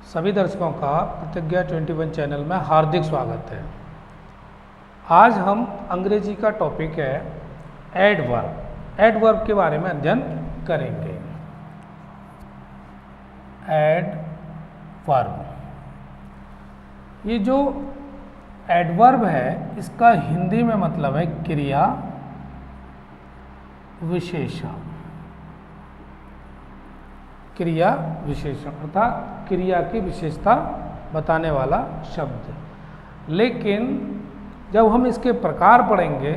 सभी दर्शकों का प्रतिज्ञा 21 चैनल में हार्दिक स्वागत है। आज हम अंग्रेजी का टॉपिक है एडवर्ब। एडवर्ब के बारे में अध्ययन करेंगे। एडवर्ब, ये जो एडवर्ब है इसका हिंदी में मतलब है क्रिया विशेषण। क्रिया विशेषण अर्थात क्रिया की विशेषता बताने वाला शब्द। लेकिन जब हम इसके प्रकार पढ़ेंगे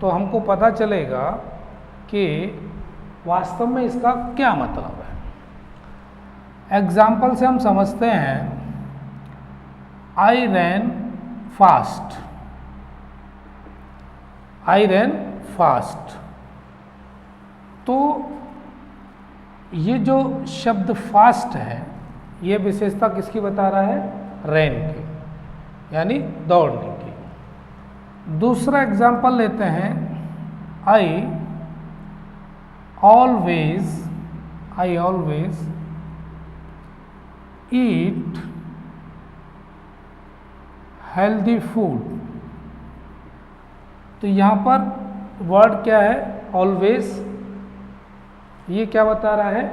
तो हमको पता चलेगा कि वास्तव में इसका क्या मतलब है। एग्जाम्पल से हम समझते हैं, आई रैन फास्ट। आई रैन फास्ट, तो ये जो शब्द फास्ट है ये विशेषता किसकी बता रहा है? रैन की, यानी दौड़ने की। दूसरा एग्जाम्पल लेते हैं, I always eat healthy food. तो यहाँ पर वर्ड क्या है? ऑलवेज। ये क्या बता रहा है?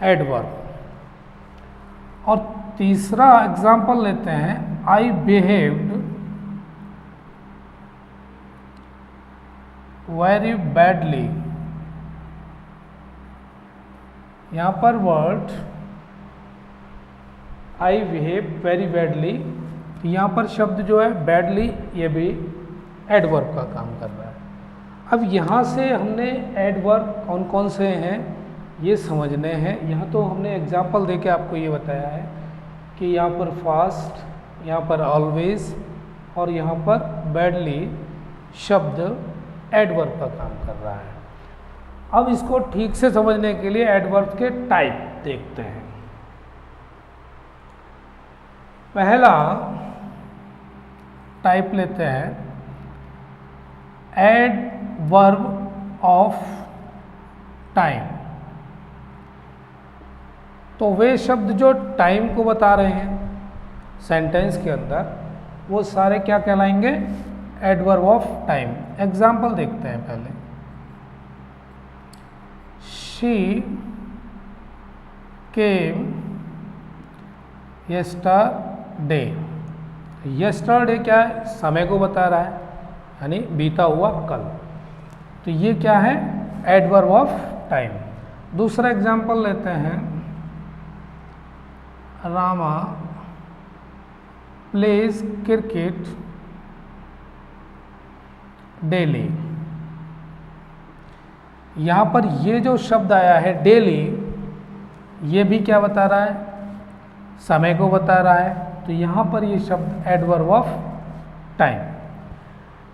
एडवर्ब। और तीसरा एग्जाम्पल लेते हैं, आई बिहेव्ड वेरी बैडली। यहाँ पर word I behave very badly, यहाँ पर शब्द जो है बैडली, ये भी एडवर्ब का काम कर रहा है। अब यहाँ से हमने एडवर्ब कौन कौन से हैं ये समझने हैं। यहाँ तो हमने एग्जाम्पल देके आपको ये बताया है कि यहाँ पर फास्ट, यहाँ पर ऑलवेज और यहाँ पर बैडली शब्द एडवर्ब का काम कर रहा है। अब इसको ठीक से समझने के लिए एडवर्ब के टाइप देखते हैं। पहला टाइप लेते हैं, एडवर्ब ऑफ टाइम। तो वे शब्द जो टाइम को बता रहे हैं सेंटेंस के अंदर, वो सारे क्या कहलाएंगे? Adverb of time. एग्जाम्पल देखते हैं पहले, शी केम यस्टरडे। यस्टरडे क्या है? समय को बता रहा है, यानी बीता हुआ कल। तो ये क्या है? Adverb of time. दूसरा एग्जाम्पल लेते हैं, रामा प्लेज क्रिकेट डेली। यहाँ पर ये जो शब्द आया है डेली, ये भी क्या बता रहा है? समय को बता रहा है। तो यहाँ पर ये शब्द adverb of time.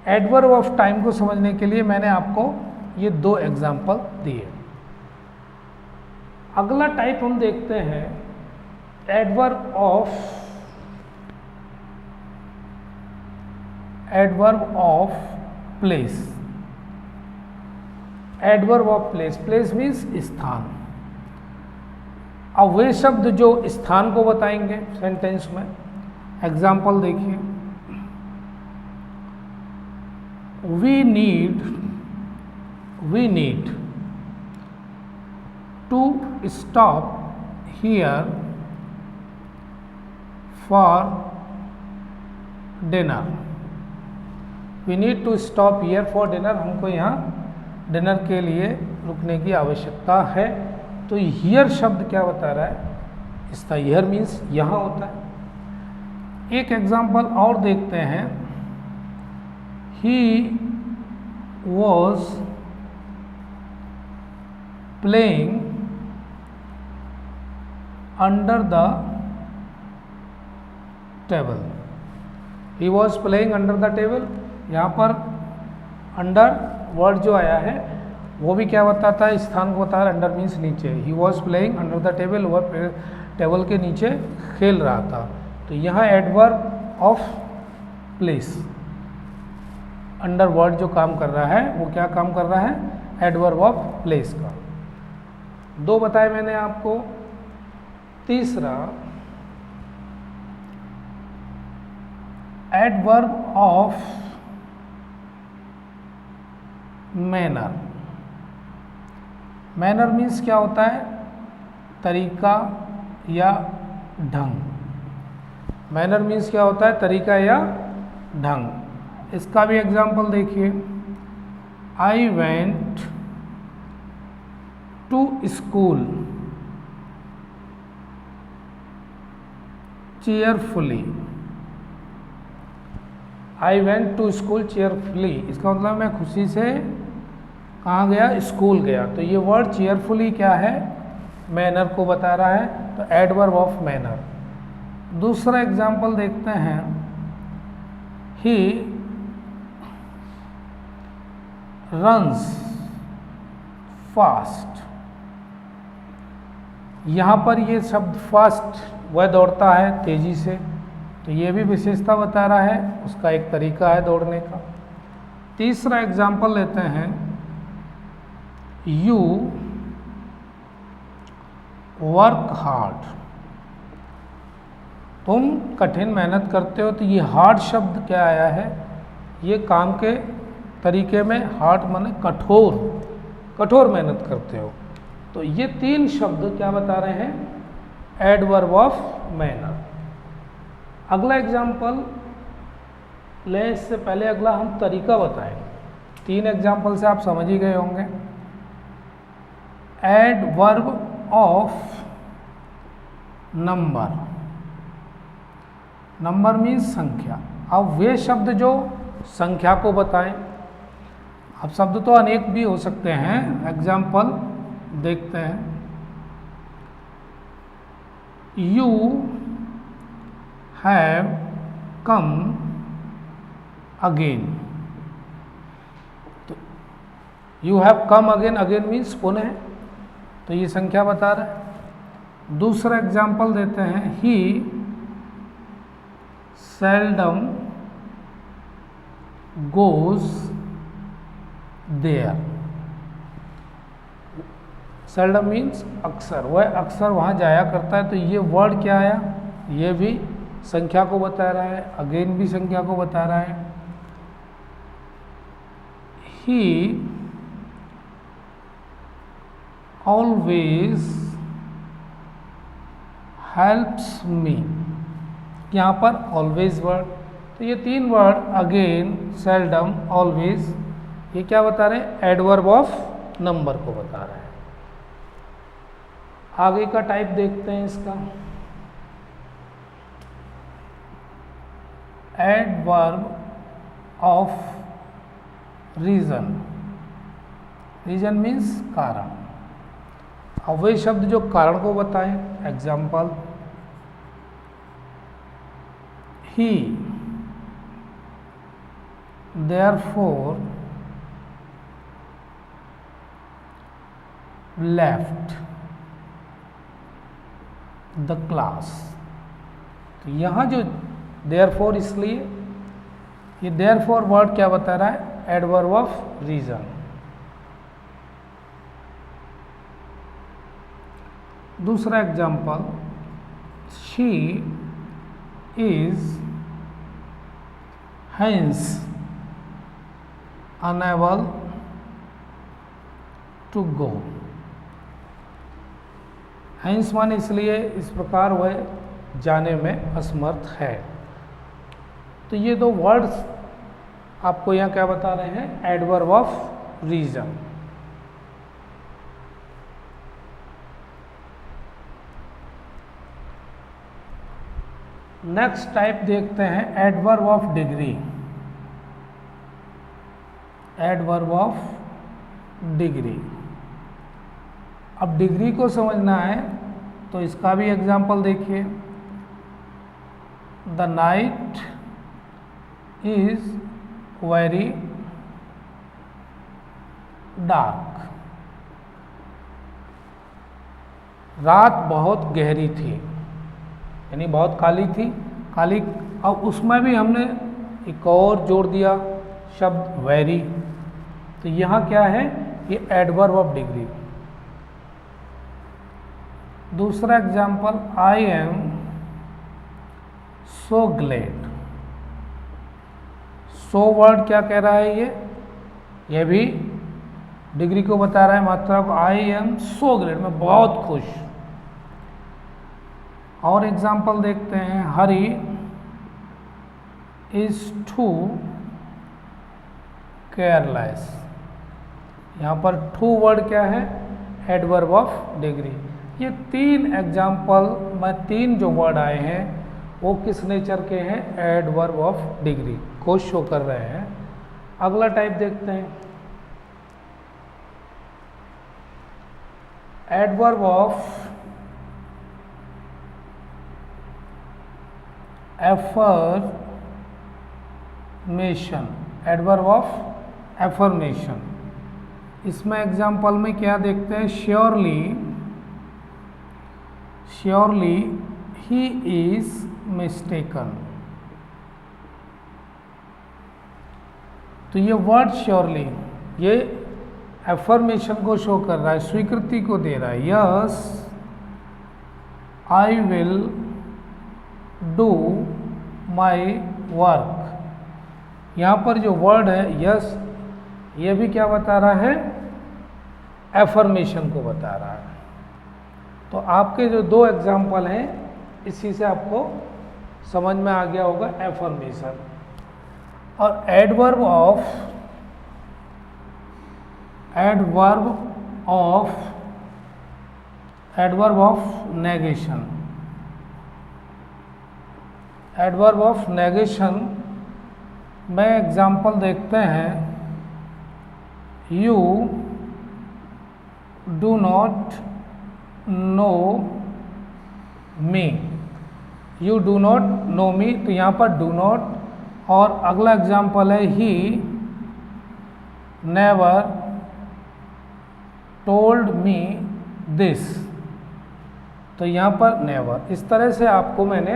Adverb of time को समझने के लिए मैंने आपको ये दो एग्जाम्पल दिए। अगला टाइप हम देखते हैं, adverb of place. Adverb of place, place means स्थान। अब वे शब्द जो स्थान को बताएंगे सेंटेंस में। एग्जाम्पल देखिए, we need to stop here for dinner। we need to stop here for dinner, हमको यहाँ डिनर के लिए रुकने की आवश्यकता है। तो हियर शब्द क्या बता रहा है? इसका हियर मीन्स यहाँ होता है। एक एग्जाम्पल और देखते हैं, he was playing under the table। he was playing under the table, यहाँ पर अंडर वर्ड जो आया है वो भी क्या बताता है? स्थान को बता रहा है। अंडर मीन्स नीचे। he was playing under the table, वह टेबल के नीचे खेल रहा था। तो यहाँ adverb of place, under word जो काम कर रहा है वो क्या काम कर रहा है? एडवर्ब ऑफ प्लेस का। दो बताए मैंने आपको। तीसरा adverb of manner. Manner means क्या होता है? तरीका या ढंग। मैनर मीन्स क्या होता है? तरीका या ढंग। इसका भी एग्जाम्पल देखिए। I went to school cheerfully. I went to school cheerfully, इसका मतलब मैं खुशी से कहाँ गया? स्कूल गया। तो ये वर्ड चेयरफुली क्या है? मैनर को बता रहा है, तो एडवर्ब ऑफ मैनर। दूसरा एग्जाम्पल देखते हैं। He runs fast. यहाँ पर ये शब्द फास्ट, वह दौड़ता है तेजी से, तो ये भी विशेषता बता रहा है, उसका एक तरीका है दौड़ने का। तीसरा एग्जाम्पल लेते हैं। You work hard. तुम कठिन मेहनत करते हो, तो ये हार्ड शब्द क्या आया है? ये काम के तरीके में, हार्ड माने कठोर, कठोर मेहनत करते हो। तो ये तीन शब्द क्या बता रहे हैं? Adverb of manner. अगला एग्जाम्पल ले, इससे पहले अगला हम तरीका बताएं। तीन एग्जाम्पल से आप समझ ही गए होंगे। Adverb of number. Number means संख्या। अब वे शब्द जो संख्या को बताएं। अब शब्द तो अनेक भी हो सकते हैं, एग्जाम्पल देखते हैं। You have come again. तो you have come again, again means पुनः, तो ये संख्या बता रहा है। दूसरा एग्जाम्पल देते हैं। He seldom goes there. Seldom means अक्सर, वह अक्सर वहाँ जाया करता है, तो ये वर्ड क्या आया? ये भी संख्या को बता रहा है, अगेन भी संख्या को बता रहा है। ही ऑलवेज हेल्प्स मी। यहाँ पर ऑलवेज वर्ड, तो ये तीन वर्ड अगेन, सेल्डम, ऑलवेज, ये क्या बता रहे हैं? एडवर्ब ऑफ नंबर को बता रहे हैं। आगे का टाइप देखते हैं इसका। Adverb of reason. Reason means कारण। अब वही शब्द जो कारण को बताएं। Example, he therefore left the class। तो यहाँ जो therefore, इसलिए ये therefore वर्ड क्या बता रहा है? Adverb of reason. दूसरा example, she is hence unable to go। hence माने इसलिए, इस प्रकार वह जाने में असमर्थ है। तो ये दो वर्ड्स आपको यहाँ क्या बता रहे हैं? Adverb of reason. Next type देखते हैं, adverb of degree. Adverb of degree. अब डिग्री को समझना है, तो इसका भी एग्जाम्पल देखिए। The night is very dark. रात बहुत गहरी थी, यानी बहुत काली थी, काली। अब उसमें भी हमने एक और जोड़ दिया शब्द वेरी, तो यहाँ क्या है? ये एडवर्ब ऑफ डिग्री। दूसरा example, I am so glad. So word क्या कह रहा है ये भी डिग्री को बता रहा है, मात्रा को। आई एम सो ग्रेट, मैं बहुत खुश। और एग्जाम्पल देखते हैं, हरी इज टू केयरलेस। यहाँ पर टू वर्ड क्या है, एडवर्ब ऑफ डिग्री। ये 3 एग्जाम्पल में 3 जो वर्ड आए हैं वो किस नेचर के हैं, एडवर्ब ऑफ डिग्री को शो कर रहे हैं। अगला टाइप देखते हैं, adverb of affirmation. Adverb of affirmation, इसमें एग्जाम्पल में क्या देखते हैं, surely, surely he is mistaken. तो ये वर्ड श्योरली ये एफर्मेशन को शो कर रहा है, स्वीकृति को दे रहा है। Yes I will do my work. यहाँ पर जो वर्ड है यस, ये भी क्या बता रहा है, एफर्मेशन को बता रहा है। तो आपके जो 2 एग्जाम्पल हैं इसी से आपको समझ में आ गया होगा एफर्मेशन। और adverb of negation. Adverb of negation में एग्जाम्पल देखते हैं, you do not know me. You do not know me, तो यहाँ पर डू नॉट, और अगला एग्जाम्पल है he never told me this. तो यहाँ पर नेवर। इस तरह से आपको मैंने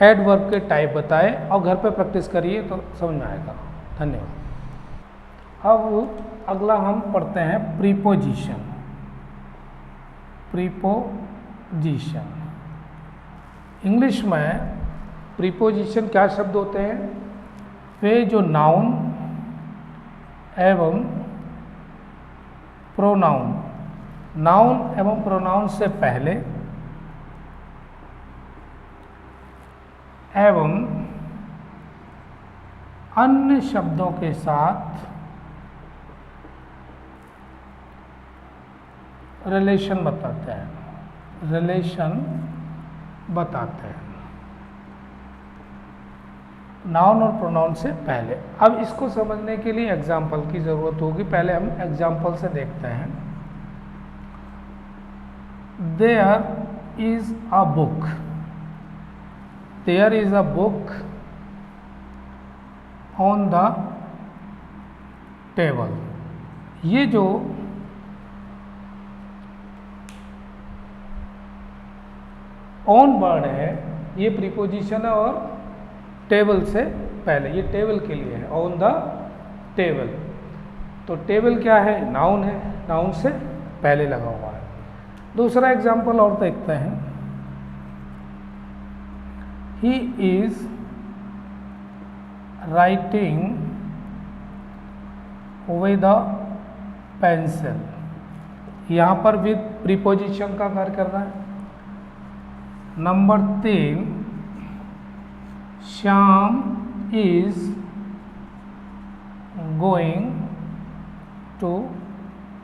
एडवर्ब के टाइप बताए और घर पे प्रैक्टिस करिए तो समझ में आएगा। धन्यवाद। अब अगला हम पढ़ते हैं प्रीपोजिशन। प्रीपोजिशन इंग्लिश में प्रीपोजिशन क्या शब्द होते हैं, वे जो नाउन एवं प्रोनाउन, नाउन एवं प्रोनाउन से पहले एवं अन्य शब्दों के साथ रिलेशन बताते हैं, रिलेशन बताते हैं नाउन और प्रोनाउन से पहले। अब इसको समझने के लिए एग्जाम्पल की ज़रूरत होगी। पहले हम एग्जाम्पल से देखते हैं। There is a book. There is a book on the table. ये जो ऑन वर्ड है ये प्रीपोजिशन है और टेबल से पहले, ये टेबल के लिए है, ऑन द टेबल। तो टेबल क्या है, नाउन है, नाउन से पहले लगा हुआ है। दूसरा एग्जाम्पल और देखते हैं, he is writing with a pencil. यहाँ पर विद प्रीपोजिशन का कार्य कर रहा है। Number 3, Shyam is going to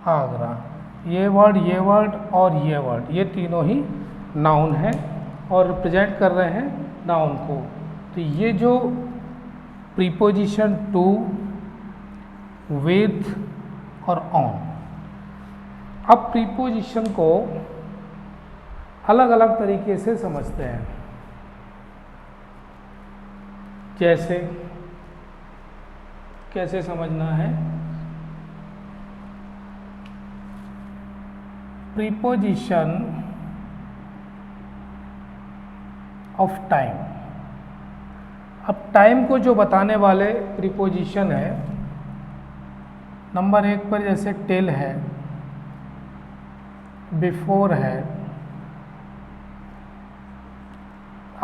Agra. ये वर्ड और ये वर्ड, ये तीनों ही नाउन है और रिप्रेजेंट कर रहे हैं नाउन को। तो ये जो प्रीपोजिशन टू, विद और ऑन। अब प्रीपोजिशन को अलग अलग तरीके से समझते हैं। जैसे कैसे समझना है, प्रीपोजिशन ऑफ टाइम। अब टाइम को जो बताने वाले प्रीपोजिशन है, नंबर 1 पर जैसे टिल है, बिफोर है,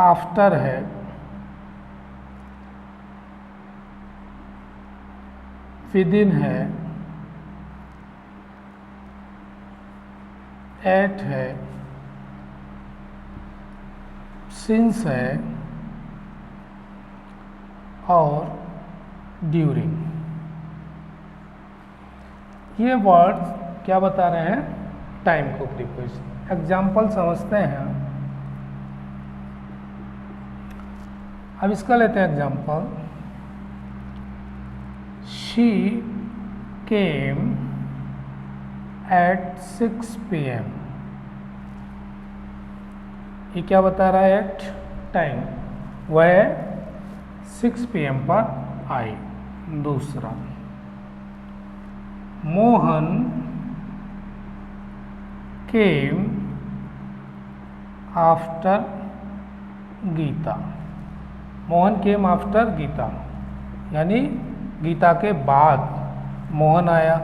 आफ्टर है, विदिन है, एट है, सिंस है और ड्यूरिंग। ये वर्ड्स क्या बता रहे हैं? टाइम को प्रीपोजिशन। एग्जाम्पल समझते हैं। अब इसका लेते हैं example. She came at 6 PM। ये क्या बता रहा है? एट टाइम, वह 6 PM पर आई। दूसरा, Mohan came after Gita. Mohan came after Gita, यानी गीता के बाद मोहन आया।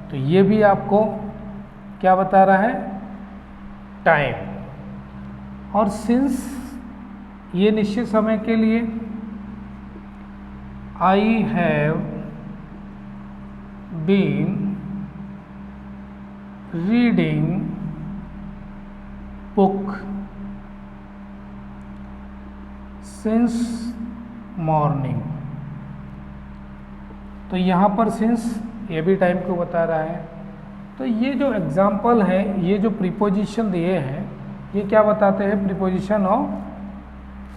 तो ये भी आपको क्या बता रहा है? टाइम। और सिंस ये निश्चित समय के लिए, I have been reading book since morning. तो यहाँ पर सिंस ये भी टाइम को बता रहा है। तो ये जो एग्जाम्पल है, ये जो प्रीपोजिशन दिए हैं, ये क्या बताते हैं? Preposition of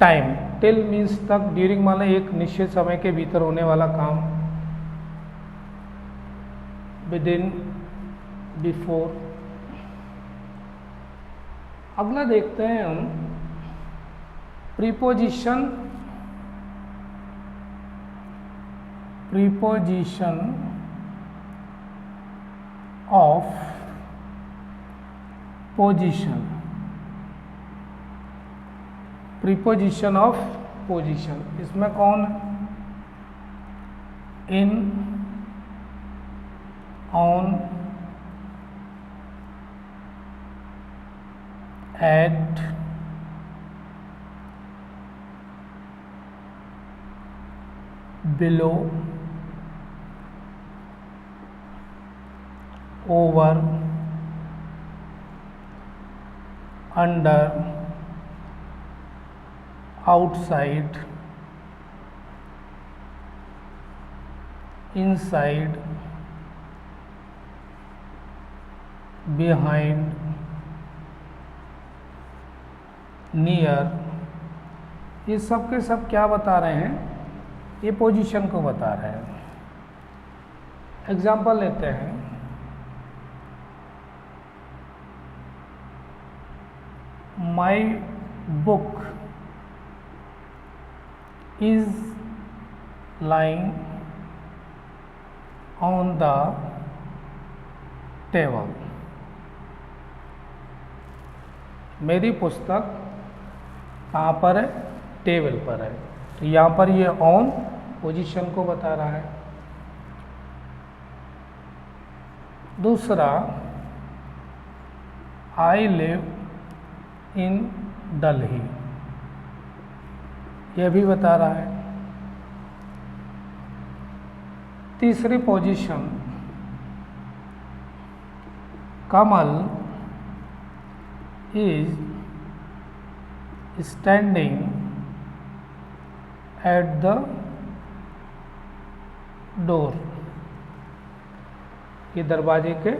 time. Till means तक, ड्यूरिंग माने एक निश्चित समय के भीतर होने वाला काम, विदिन, बिफोर। अगला देखते हैं हम preposition of position. Preposition of position, इसमें कौन? In, on, at, below, over, under, outside, inside, behind, near. ये सब के सब क्या बता रहे हैं? ये पोजीशन को बता रहे हैं। एग्जाम्पल लेते हैं। My book is lying on the table। मेरी पुस्तक कहाँ पर है? टेबल पर है। तो यहाँ पर ये ऑन पोजीशन को बता रहा है। दूसरा, आई लिव इन दिल्ली, यह भी बता रहा है। तीसरी position, Kamal is standing at the door. ये दरवाजे के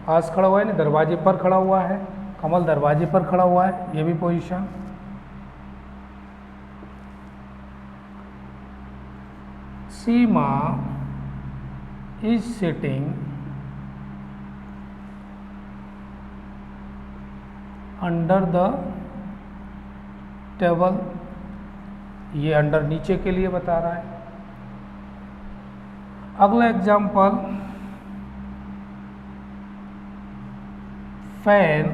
पास खड़ा हुआ है, नहीं दरवाजे पर खड़ा हुआ है। कमल दरवाजे पर खड़ा हुआ है, ये भी position. Seema is sitting under the table, ये अंडर नीचे के लिए बता रहा है। अगला example, fan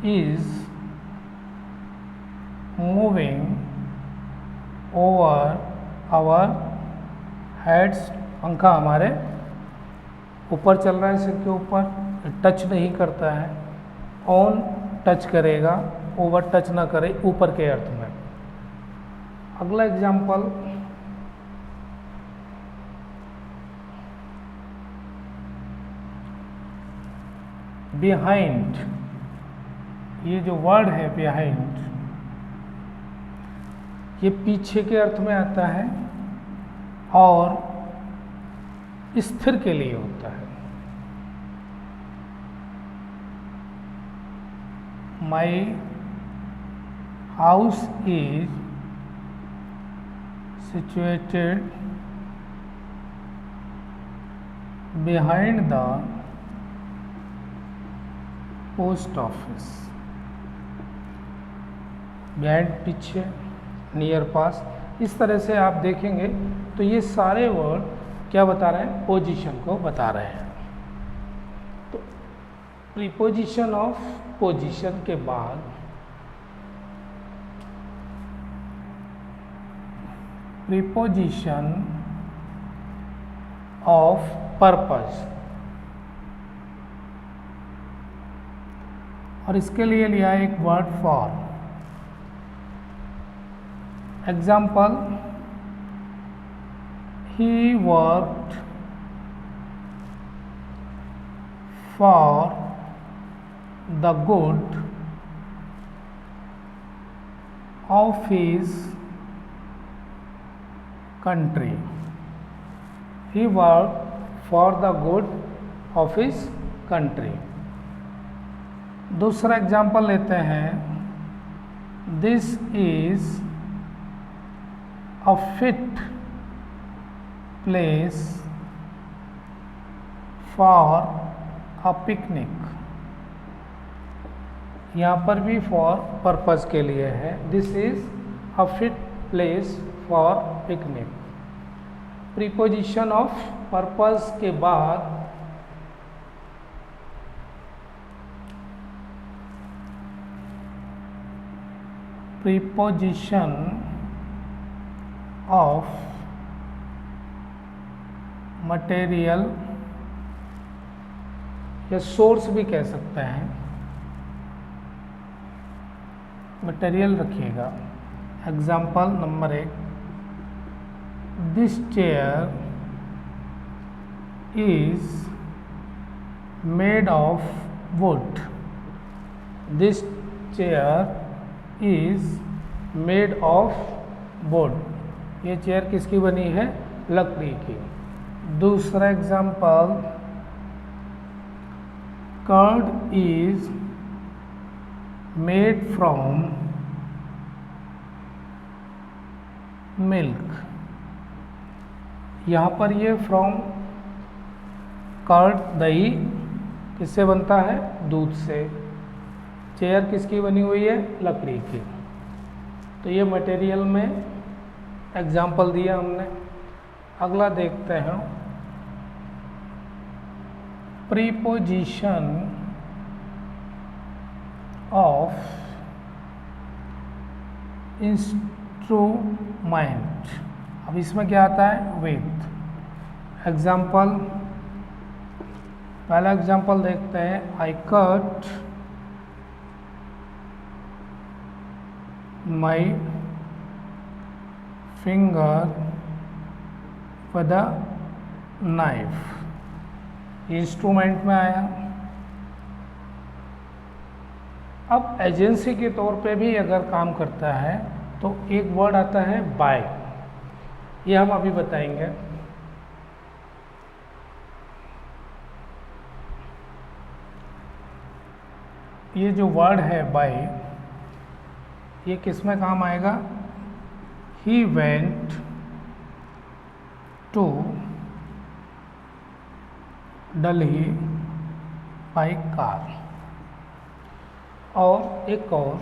is moving over our heads, पंखा हमारे ऊपर चल रहा है, सिर के ऊपर, टच नहीं करता है। ऑन टच करेगा, ओवर टच ना करे, ऊपर के अर्थ में। अगला एग्जाम्पल, बिहाइंड, ये जो वर्ड है बिहाइंड, ये पीछे के अर्थ में आता है और स्थिर के लिए होता है। My house is situated behind the post office. Behind पीछे, नियर पास, इस तरह से आप देखेंगे तो ये सारे वर्ड क्या बता रहे हैं, पोजीशन को बता रहे हैं। तो प्रीपोजिशन ऑफ पोजीशन के बाद प्रीपोजिशन ऑफ पर्पस, और इसके लिए लिया एक word for. Example, he worked for the good of his country. He worked for the good of his country. दूसरा एग्जाम्पल लेते हैं, this is a fit place for a picnic. यहाँ पर भी फॉर पर्पस के लिए है, this is a fit place for picnic. Preposition of purpose के बाद प्रीपोजिशन ऑफ मटेरियल या सोर्स भी कह सकते हैं, मटेरियल रखिएगा। Example number 1, this chair is made of would. This chair is made of would. ये चेयर किसकी बनी है, लकड़ी की। दूसरा example, curd is made from milk. यहाँ पर ये फ्रॉम कर्ड, दही किससे बनता है, दूध से। चेयर किसकी बनी हुई है, लकड़ी की। तो ये मटेरियल में एग्जाम्पल दिया हमने। अगला देखते हैं, प्रीपोजिशन ऑफ इंस्ट्रूमेंट। अब इसमें क्या आता है, विथ। एग्जाम्पल, पहला एग्जाम्पल देखते हैं, I cut my finger with a knife. Instrument में आया। अब एजेंसी के तौर पे भी अगर काम करता है तो एक वर्ड आता है बाय, ये हम अभी बताएंगे। ये जो वर्ड है बाय, ये किस में काम आएगा, he went to Delhi by car. और एक और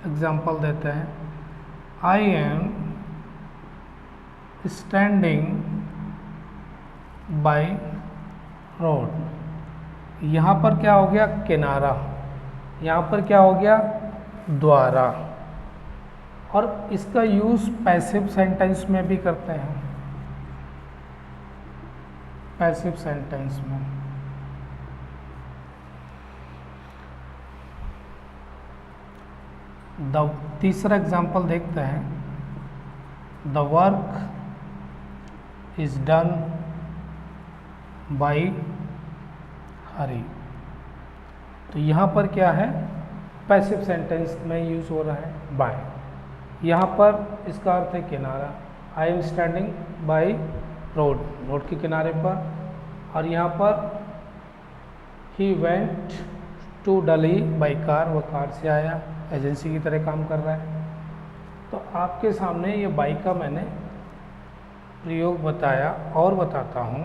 एग्जाम्पल देते हैं, I am standing by road. यहाँ पर क्या हो गया, किनारा। यहाँ पर क्या हो गया, द्वारा। और इसका यूज़ पैसिव सेंटेंस में भी करते हैं, पैसिव सेंटेंस में। तीसरा एग्जाम्पल देखते हैं, the work is done by Hari. तो यहाँ पर क्या है, पैसिव सेंटेंस में यूज़ हो रहा है बाय। यहाँ पर इसका अर्थ है किनारा, I am standing by road, road के किनारे पर। और यहाँ पर he went to Delhi by car, वह कार से आया, एजेंसी की तरह काम कर रहा है। तो आपके सामने ये बाय का मैंने प्रयोग बताया और बताता हूँ।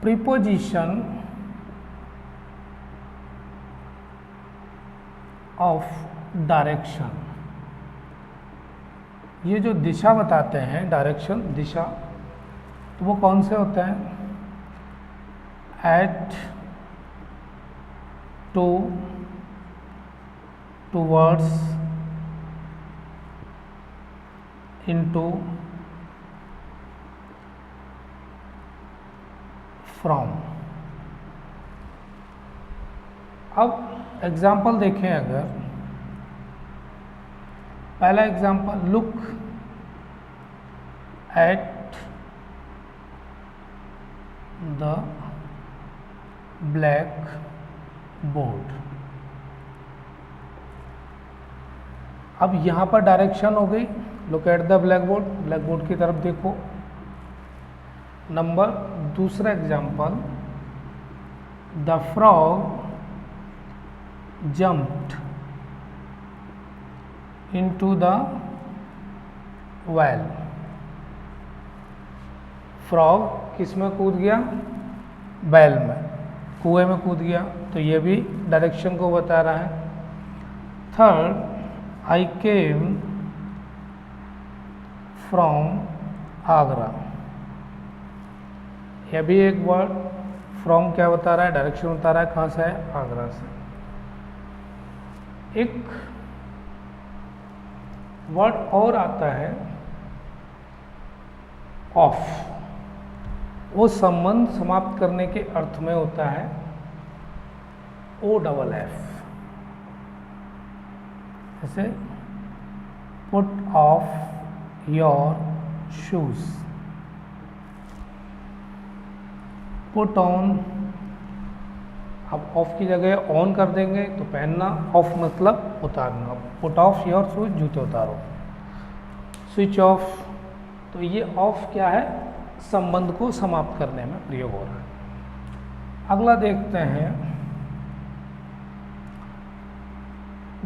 प्रीपोजिशन ऑफ डायरेक्शन, ये जो दिशा बताते हैं, डायरेक्शन दिशा, तो वो कौन से होते हैं? At, to, towards, into, from. अब एग्जाम्पल देखें, अगर पहला example, look at the black board. अब यहाँ पर डायरेक्शन हो गई, look at the black board, black board की तरफ देखो। नंबर दूसरा example, the frog jumped into the well। Frog किस में कूद गया? बैल में, कुएं में कूद गया, तो ये भी डायरेक्शन को बता रहा है। Third, I came from Agra, यह भी एक वर्ड, फ्रॉम क्या बता रहा है? डायरेक्शन बता रहा है, कहाँ से है? आगरा से। एक वर्ड और आता है ऑफ, वो संबंध समाप्त करने के अर्थ में होता है OFF। जैसे put off your shoes, put on, अब ऑफ की जगह ऑन कर देंगे तो पहनना, ऑफ मतलब उतारना, पुट ऑफ योर शूज, जूते उतारो। स्विच ऑफ, तो ये ऑफ क्या है? संबंध को समाप्त करने में प्रयोग हो रहा है। अगला देखते हैं,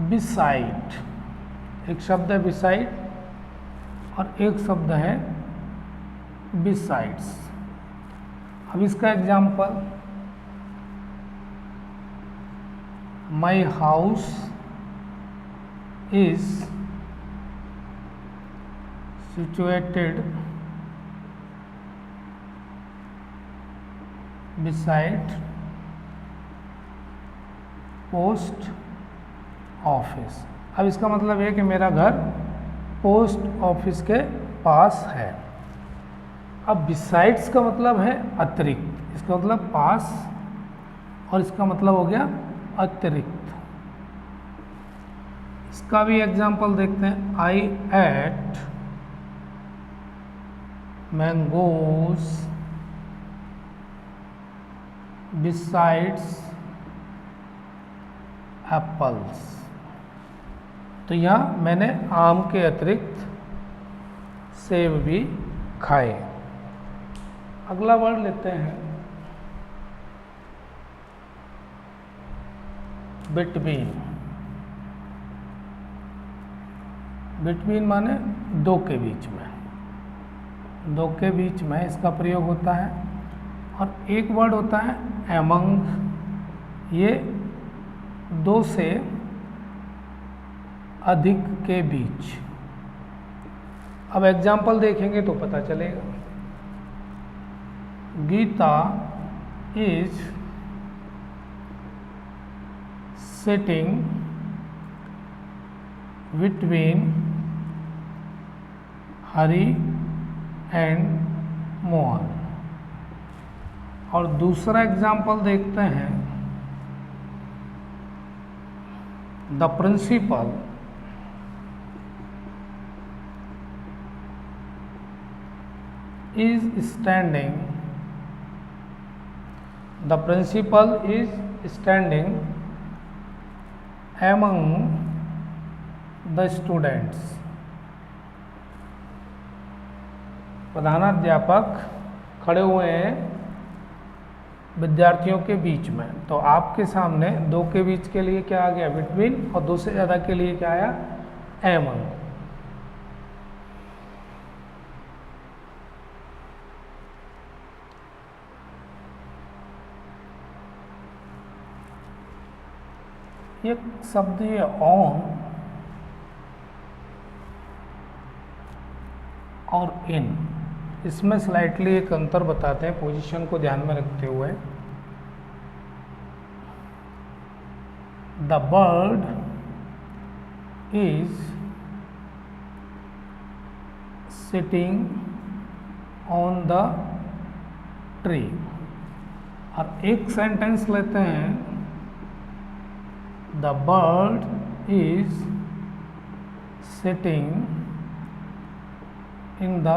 बिसाइड, एक शब्द है बिसाइड और एक शब्द है बिसाइड्स। अब इसका example, My house is situated beside post office. अब इसका मतलब है कि मेरा घर पोस्ट ऑफिस के पास है। अब बिसाइड्स का मतलब है अतिरिक्त, इसका मतलब पास, और इसका मतलब हो गया अतिरिक्त। इसका भी एग्जाम्पल देखते हैं, आई एट मैंगोज बिसाइड्स एप्पल्स। तो यहाँ मैंने आम के अतिरिक्त सेब भी खाए। अगला वर्ड लेते हैं, बिटवीन। बिटवीन माने दो के बीच में, दो के बीच में इसका प्रयोग होता है। और एक वर्ड होता है एमंग, ये दो से अधिक के बीच। अब एग्जाम्पल देखेंगे तो पता चलेगा। Geeta is sitting between Hari and Mohan. और दूसरा एग्जाम्पल देखते हैं, the principal is standing the principal is standing among the students. प्रधानाध्यापक खड़े हुए हैं विद्यार्थियों के बीच में। तो आपके सामने दो के बीच के लिए क्या आ गया? बिटवीन। और दो से ज़्यादा के लिए क्या आया? एमंग। ये शब्द ये ऑन और इन, इसमें स्लाइटली एक अंतर बताते हैं पोजीशन को ध्यान में रखते हुए। The bird is sitting on the tree. और एक सेंटेंस लेते हैं, the bird is sitting in the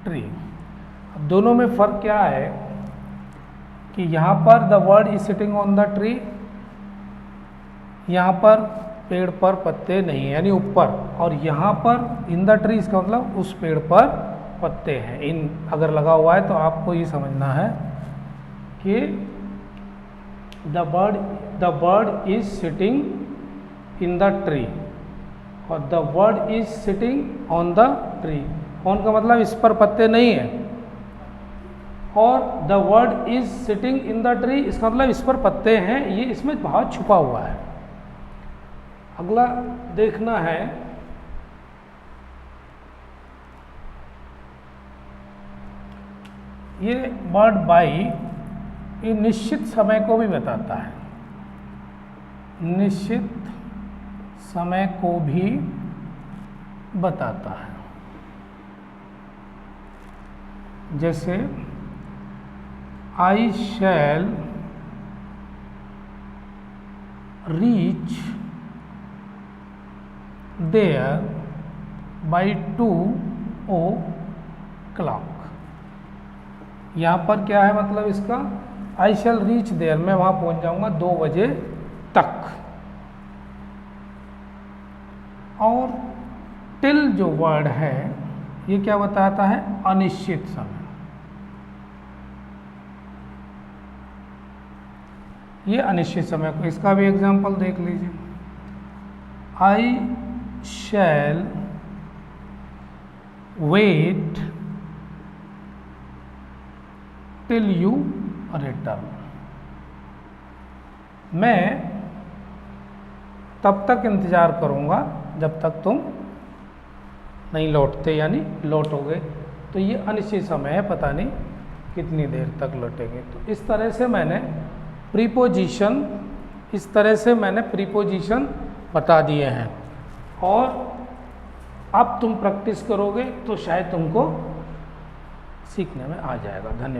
tree. अब दोनों में फर्क क्या है कि यहाँ पर the bird is sitting on the tree, यहाँ पर पेड़ पर पत्ते नहीं है यानी ऊपर, और यहाँ पर इन द ट्री इसका मतलब उस पेड़ पर पत्ते हैं। इन अगर लगा हुआ है तो आपको ये समझना है कि the bird is sitting in the tree और the bird is sitting on the tree. On का मतलब इस पर पत्ते नहीं है, और the bird is sitting in the tree इसका मतलब इस पर पत्ते हैं। ये इसमें बहुत छुपा हुआ है। अगला देखना है, ये वर्ड बाई ये निश्चित समय को भी बताता है, निश्चित समय को भी बताता है। जैसे आई शैल रीच देयर बाई 2 o'clock। यहाँ पर क्या है मतलब इसका? आई शैल रीच देयर, मैं वहाँ पहुँच जाऊँगा 2 बजे तक। और टिल जो वर्ड है ये क्या बताता है? अनिश्चित समय। ये अनिश्चित समय को, इसका भी एग्जाम्पल देख लीजिए। आई शैल वेट टिल यू रिटर्न। मैं तब तक इंतजार करूंगा जब तक तुम नहीं लौटते, यानी लौटोगे। तो ये अनिश्चित समय है, पता नहीं कितनी देर तक लौटेंगे। तो इस तरह से मैंने प्रीपोजिशन बता दिए हैं। और अब तुम प्रैक्टिस करोगे तो शायद तुमको सीखने में आ जाएगा। धन्यवाद।